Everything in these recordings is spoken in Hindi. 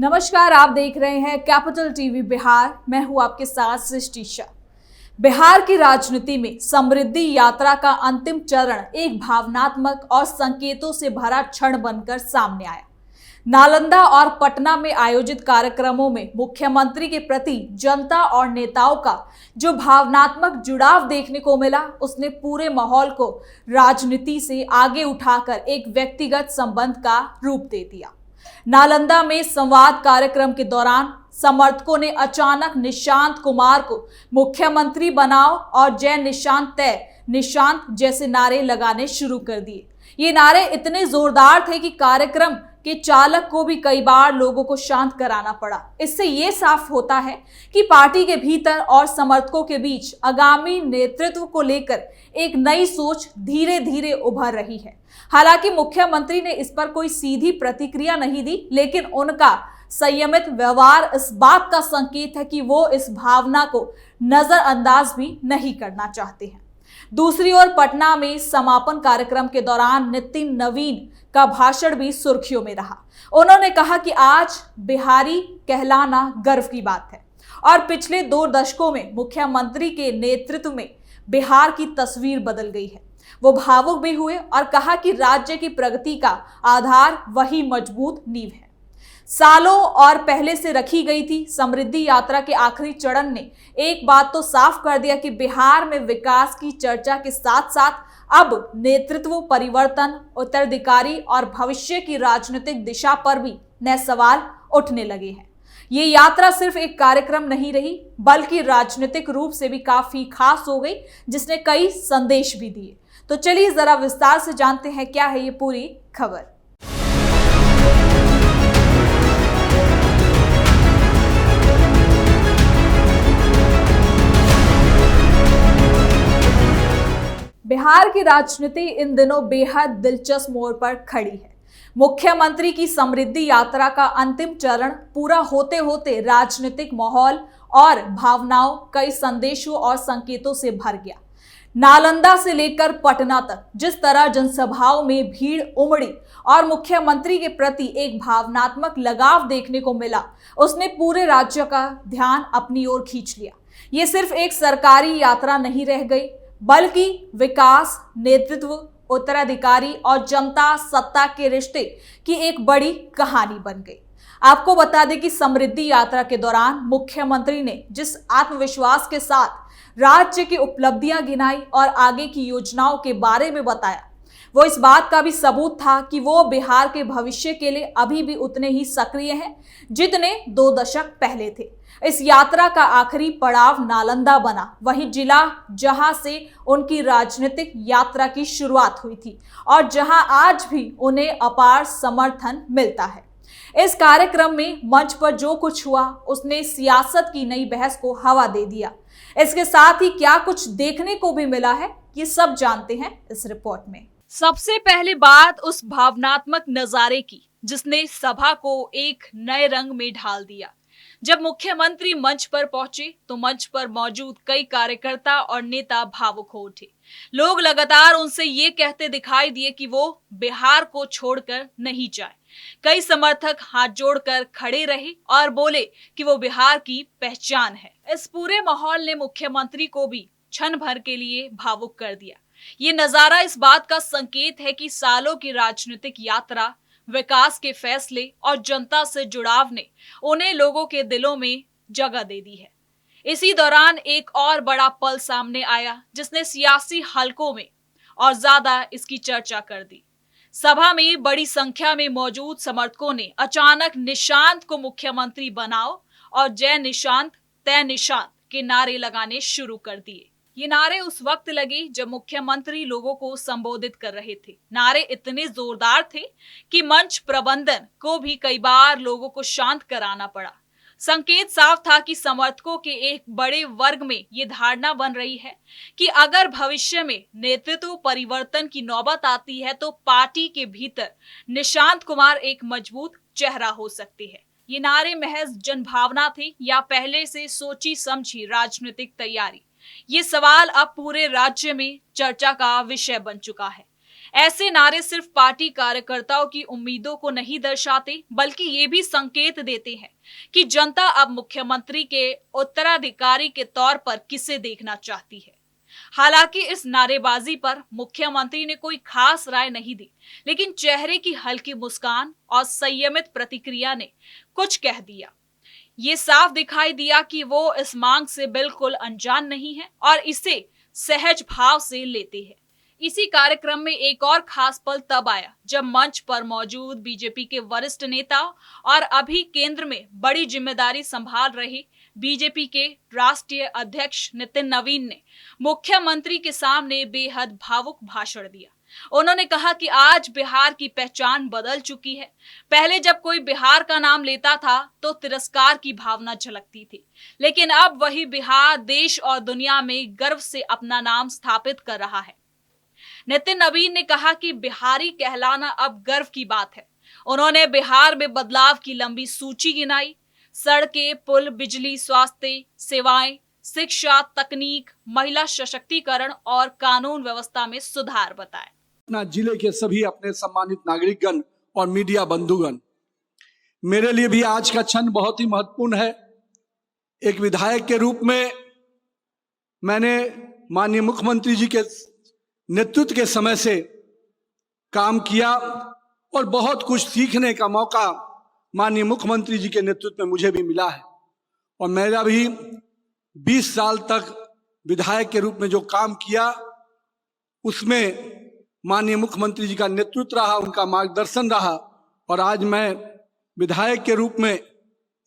नमस्कार, आप देख रहे हैं कैपिटल टीवी बिहार। मैं हूं आपके साथ सृष्टि शाह। बिहार की राजनीति में समृद्धि यात्रा का अंतिम चरण एक भावनात्मक और संकेतों से भरा क्षण बनकर सामने आया। नालंदा और पटना में आयोजित कार्यक्रमों में मुख्यमंत्री के प्रति जनता और नेताओं का जो भावनात्मक जुड़ाव देखने को मिला, उसने पूरे माहौल को राजनीति से आगे उठाकर एक व्यक्तिगत संबंध का रूप दे दिया। नालंदा में संवाद कार्यक्रम के दौरान समर्थकों ने अचानक निशांत कुमार को मुख्यमंत्री बनाओ और जय निशांत तय निशांत जैसे नारे लगाने शुरू कर दिए। ये नारे इतने जोरदार थे कि कार्यक्रम के चालक को भी कई बार लोगों को शांत कराना पड़ा। इससे ये साफ होता है कि पार्टी के भीतर और समर्थकों के बीच आगामी नेतृत्व को लेकर एक नई सोच धीरे धीरे उभर रही है। हालांकि मुख्यमंत्री ने इस पर कोई सीधी प्रतिक्रिया नहीं दी, लेकिन उनका संयमित व्यवहार इस बात का संकेत है कि वो इस भावना को नजरअंदाज भी नहीं करना चाहते हैं। दूसरी ओर पटना में समापन कार्यक्रम के दौरान नितिन नवीन का भाषण भी सुर्खियों में रहा। उन्होंने कहा कि आज बिहारी कहलाना गर्व की बात है और पिछले 2 दशकों में मुख्यमंत्री के नेतृत्व में बिहार की तस्वीर बदल गई है। वो भावुक भी हुए और कहा कि राज्य की प्रगति का आधार वही मजबूत नींव है। सालों और पहले से रखी गई थी समृद्धि यात्रा के आखिरी चरण ने एक बात तो साफ कर दिया कि बिहार में विकास की चर्चा के साथ साथ अब नेतृत्व परिवर्तन, उत्तराधिकारी और भविष्य की राजनीतिक दिशा पर भी नए सवाल उठने लगे हैं। ये यात्रा सिर्फ एक कार्यक्रम नहीं रही, बल्कि राजनीतिक रूप से भी काफी खास हो गई, जिसने कई संदेश भी दिए। तो चलिए जरा विस्तार से जानते हैं क्या है ये पूरी खबर। बिहार की राजनीति इन दिनों बेहद दिलचस्प मोड़ पर खड़ी है। मुख्यमंत्री की समृद्धि यात्रा का अंतिम चरण पूरा होते होते राजनीतिक माहौल और भावनाओं, कई संदेशों और संकेतों से भर गया। नालंदा से लेकर पटना तक जिस तरह जनसभाओं में भीड़ उमड़ी और मुख्यमंत्री के प्रति एक भावनात्मक लगाव देखने को मिला, उसने पूरे राज्य का ध्यान अपनी ओर खींच लिया। ये सिर्फ एक सरकारी यात्रा नहीं रह गई, बल्कि विकास, नेतृत्व, उत्तराधिकारी और जनता सत्ता के रिश्ते की एक बड़ी कहानी बन गई। आपको बता दें कि समृद्धि यात्रा के दौरान मुख्यमंत्री ने जिस आत्मविश्वास के साथ राज्य की उपलब्धियां गिनाई और आगे की योजनाओं के बारे में बताया, वो इस बात का भी सबूत था कि वो बिहार के भविष्य के लिए अभी भी उतने ही सक्रिय हैं जितने 2 दशक पहले थे। इस यात्रा का आखिरी पड़ाव नालंदा बना, वही जिला जहां से उनकी राजनीतिक यात्रा की शुरुआत हुई थी और जहां आज भी उन्हें अपार समर्थन मिलता है। इस कार्यक्रम में मंच पर जो कुछ हुआ, उसने सियासत की नई बहस को हवा दे दिया। इसके साथ ही क्या कुछ देखने को भी मिला है, ये सब जानते हैं इस रिपोर्ट में। सबसे पहले बात उस भावनात्मक नजारे की जिसने सभा को एक नए रंग में ढाल दिया। जब मुख्यमंत्री मंच पर पहुंचे तो मंच पर मौजूद कई कार्यकर्ता और नेता भावुक हो उठे। लोग लगातार उनसे ये कहते दिखाई दिए कि वो बिहार को छोड़कर नहीं जाए। कई समर्थक हाथ जोड़कर खड़े रहे और बोले कि वो बिहार की पहचान है। इस पूरे माहौल ने मुख्यमंत्री को भी क्षण भर के लिए भावुक कर दिया। ये नजारा इस बात का संकेत है कि सालों की राजनीतिक यात्रा, विकास के फैसले और जनता से जुड़ाव ने उन्हें लोगों के दिलों में जगह दे दी है। इसी दौरान एक और बड़ा पल सामने आया जिसने सियासी हलकों में और ज्यादा इसकी चर्चा कर दी। सभा में बड़ी संख्या में मौजूद समर्थकों ने अचानक निशांत को मुख्यमंत्री बनाओ और जय निशांत तय निशांत के नारे लगाने शुरू कर दिए। ये नारे उस वक्त लगे जब मुख्यमंत्री लोगों को संबोधित कर रहे थे। नारे इतने जोरदार थे कि मंच प्रबंधन को भी कई बार लोगों को शांत कराना पड़ा। संकेत साफ था कि समर्थकों के एक बड़े वर्ग में ये धारणा बन रही है कि अगर भविष्य में नेतृत्व परिवर्तन की नौबत आती है तो पार्टी के भीतर निशांत कुमार एक मजबूत चेहरा हो सकते हैं। ये नारे महज जनभावना थे या पहले से सोची समझी राजनीतिक तैयारी? ये सवाल अब पूरे राज्य में चर्चा का विषय बन चुका है। ऐसे नारे सिर्फ पार्टी कार्यकर्ताओं की उम्मीदों को नहीं दर्शाते, बल्कि ये भी संकेत देते हैं कि जनता अब मुख्यमंत्री के उत्तराधिकारी के तौर पर किसे देखना चाहती है। हालांकि इस नारेबाजी पर मुख्यमंत्री ने कोई खास राय नहीं दी, लेकिन चेहरे की हल्की मुस्कान और संयमित प्रतिक्रिया ने कुछ कह दिया। ये साफ दिखाई दिया कि वो इस मांग से बिल्कुल अनजान नहीं है और इसे सहज भाव से लेते हैं। इसी कार्यक्रम में एक और खास पल तब आया जब मंच पर मौजूद बीजेपी के वरिष्ठ नेता और अभी केंद्र में बड़ी जिम्मेदारी संभाल रहे बीजेपी के राष्ट्रीय अध्यक्ष नितिन नवीन ने मुख्यमंत्री के सामने बेहद भावुक भाषण दिया। उन्होंने कहा कि आज बिहार की पहचान बदल चुकी है। पहले जब कोई बिहार का नाम लेता था तो तिरस्कार की भावना झलकती थी, लेकिन अब वही बिहार देश और दुनिया में गर्व से अपना नाम स्थापित कर रहा है। नितिन नवीन ने कहा कि बिहारी कहलाना अब गर्व की बात है। उन्होंने बिहार में बदलाव की लंबी सूची गिनाई। सड़कें, पुल, बिजली, स्वास्थ्य सेवाएं, शिक्षा, तकनीक, महिला सशक्तिकरण और कानून व्यवस्था में सुधार बताए। अपना जिले के सभी अपने सम्मानित नागरिकगण और मीडिया बंधुगण, मेरे लिए भी आज का क्षण बहुत ही महत्वपूर्ण है। एक विधायक के रूप में मैंने माननीय मुख्यमंत्री जी के नेतृत्व के समय से काम किया और बहुत कुछ सीखने का मौका माननीय मुख्यमंत्री जी के नेतृत्व में मुझे भी मिला है। और मेरा भी 20 साल तक विधायक के रूप में जो काम किया उसमें माननीय मुख्यमंत्री जी का नेतृत्व रहा, उनका मार्गदर्शन रहा। और आज मैं विधायक के रूप में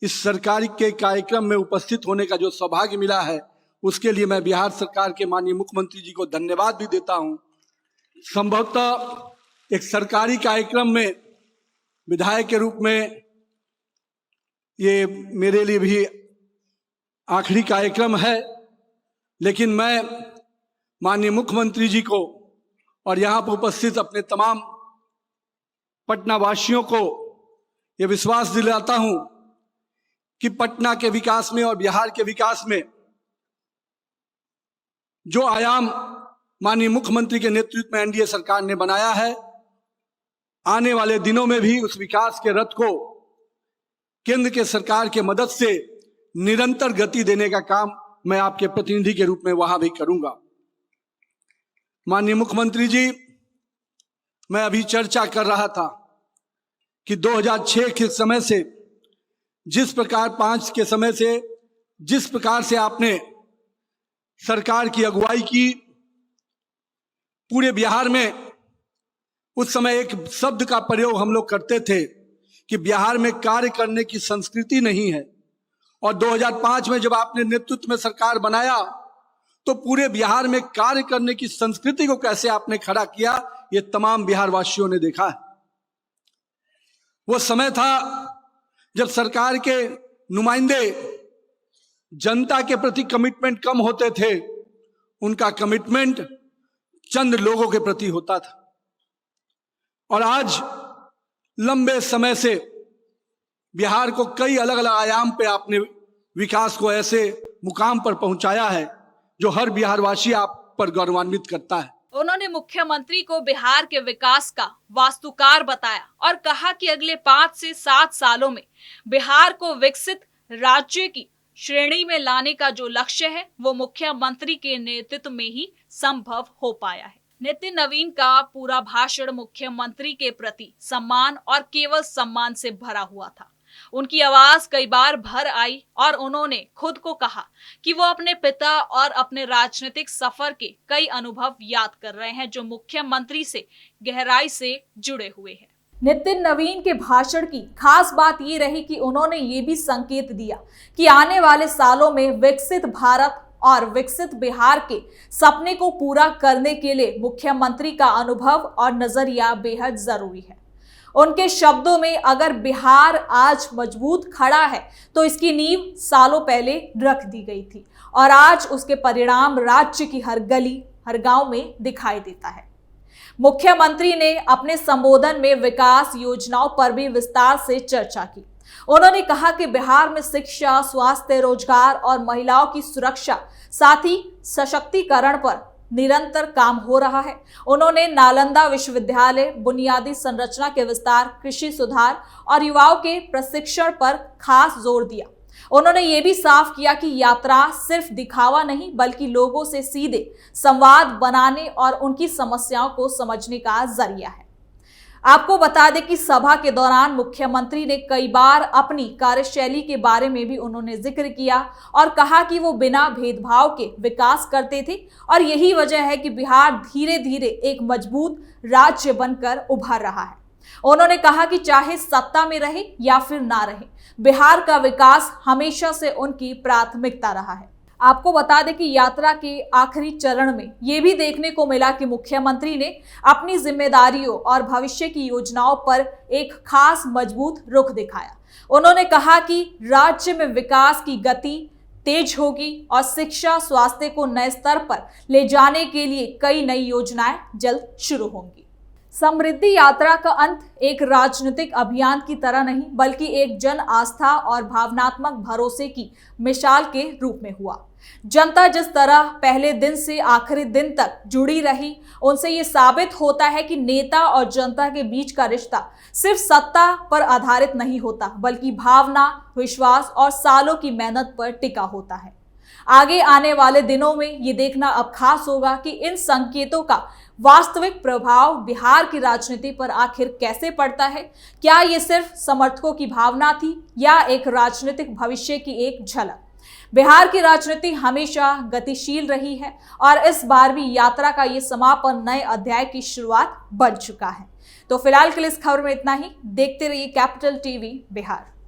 इस सरकार के कार्यक्रम में उपस्थित होने का जो सौभाग्य मिला है, उसके लिए मैं बिहार सरकार के माननीय मुख्यमंत्री जी को धन्यवाद भी देता हूं। संभवतः एक सरकारी कार्यक्रम में विधायक के रूप में ये मेरे लिए भी आखिरी कार्यक्रम है, लेकिन मैं माननीय मुख्यमंत्री जी को और यहाँ पर उपस्थित अपने तमाम पटना वासियों को ये विश्वास दिलाता हूं कि पटना के विकास में और बिहार के विकास में जो आयाम माननीय मुख्यमंत्री के नेतृत्व में एनडीए सरकार ने बनाया है, आने वाले दिनों में भी उस विकास के रथ को केंद्र के सरकार के मदद से निरंतर गति देने का काम मैं आपके प्रतिनिधि के रूप में वहां भी करूंगा। माननीय मुख्यमंत्री जी, मैं अभी चर्चा कर रहा था कि 2006 के समय से जिस प्रकार 5 के समय से जिस प्रकार से आपने सरकार की अगुवाई की, पूरे बिहार में उस समय एक शब्द का प्रयोग हम लोग करते थे कि बिहार में कार्य करने की संस्कृति नहीं है। और 2005 में जब आपने नेतृत्व में सरकार बनाया तो पूरे बिहार में कार्य करने की संस्कृति को कैसे आपने खड़ा किया, ये तमाम बिहार वासियों ने देखा है। वो समय था जब सरकार के नुमाइंदे जनता के प्रति कमिटमेंट कम होते थे, उनका कमिटमेंट चंद लोगों के प्रति होता था। और आज लंबे समय से बिहार को कई अलग अलग आयाम पे आपने विकास को ऐसे मुकाम पर पहुंचाया है जो हर बिहारवासी आप पर गौरवान्वित करता है। उन्होंने मुख्यमंत्री को बिहार के विकास का वास्तुकार बताया और कहा कि अगले 5 से 7 सालों में बिहार को विकसित राज्य की श्रेणी में लाने का जो लक्ष्य है वो मुख्यमंत्री के नेतृत्व में ही संभव हो पाया है। नितिन नवीन का पूरा भाषण मुख्यमंत्री के प्रति सम्मान और केवल सम्मान से भरा हुआ था। उनकी आवाज कई बार भर आई और उन्होंने खुद को कहा कि वो अपने पिता और अपने राजनीतिक सफर के कई अनुभव याद कर रहे हैं जो मुख्यमंत्री से गहराई से जुड़े हुए हैं। नितिन नवीन के भाषण की खास बात ये रही कि उन्होंने ये भी संकेत दिया कि आने वाले सालों में विकसित भारत और विकसित बिहार के सपने को पूरा करने के लिए मुख्यमंत्री का अनुभव और नजरिया बेहद जरूरी है। उनके शब्दों में अगर बिहार आज मजबूत खड़ा है तो इसकी नींव सालों पहले रख दी गई थी और आज उसके परिणाम राज्य की हर गली हर गांव में दिखाई देता है। मुख्यमंत्री ने अपने संबोधन में विकास योजनाओं पर भी विस्तार से चर्चा की। उन्होंने कहा कि बिहार में शिक्षा, स्वास्थ्य, रोजगार और महिलाओं की सुरक्षा, साथ ही सशक्तिकरण पर निरंतर काम हो रहा है। उन्होंने नालंदा विश्वविद्यालय, बुनियादी संरचना के विस्तार, कृषि सुधार और युवाओं के प्रशिक्षण पर खास जोर दिया। उन्होंने ये भी साफ किया कि यात्रा सिर्फ दिखावा नहीं बल्कि लोगों से सीधे संवाद बनाने और उनकी समस्याओं को समझने का जरिया है। आपको बता दें कि सभा के दौरान मुख्यमंत्री ने कई बार अपनी कार्यशैली के बारे में भी उन्होंने जिक्र किया और कहा कि वो बिना भेदभाव के विकास करते थे और यही वजह है कि बिहार धीरे धीरे एक मजबूत राज्य बनकर उभर रहा है। उन्होंने कहा कि चाहे सत्ता में रहे या फिर ना रहे, बिहार का विकास हमेशा से उनकी प्राथमिकता रहा है। आपको बता दें कि यात्रा के आखिरी चरण में यह भी देखने को मिला कि मुख्यमंत्री ने अपनी जिम्मेदारियों और भविष्य की योजनाओं पर एक खास मजबूत रुख दिखाया। उन्होंने कहा कि राज्य में विकास की गति तेज होगी और शिक्षा, स्वास्थ्य को नए स्तर पर ले जाने के लिए कई नई योजनाएं जल्द शुरू होंगी। समृद्धि यात्रा का अंत एक राजनीतिक अभियान की तरह नहीं बल्कि एक जन आस्था और भावनात्मक भरोसे की मिसाल के रूप में हुआ। जनता जिस तरह पहले दिन से आखिरी दिन तक जुड़ी रही, उनसे ये साबित होता है कि नेता और जनता के बीच का रिश्ता सिर्फ सत्ता पर आधारित नहीं होता बल्कि भावना, विश्वास और सालों की मेहनत पर टिका होता है। आगे आने वाले दिनों में ये देखना अब खास होगा कि इन संकेतों का वास्तविक प्रभाव बिहार की राजनीति पर आखिर कैसे पड़ता है। क्या ये सिर्फ समर्थकों की भावना थी या एक राजनीतिक भविष्य की एक झलक। बिहार की राजनीति हमेशा गतिशील रही है और इस बार भी यात्रा का ये समापन नए अध्याय की शुरुआत बन चुका है। तो फिलहाल के लिए इस खबर में इतना ही। देखते रहिए कैपिटल टीवी बिहार।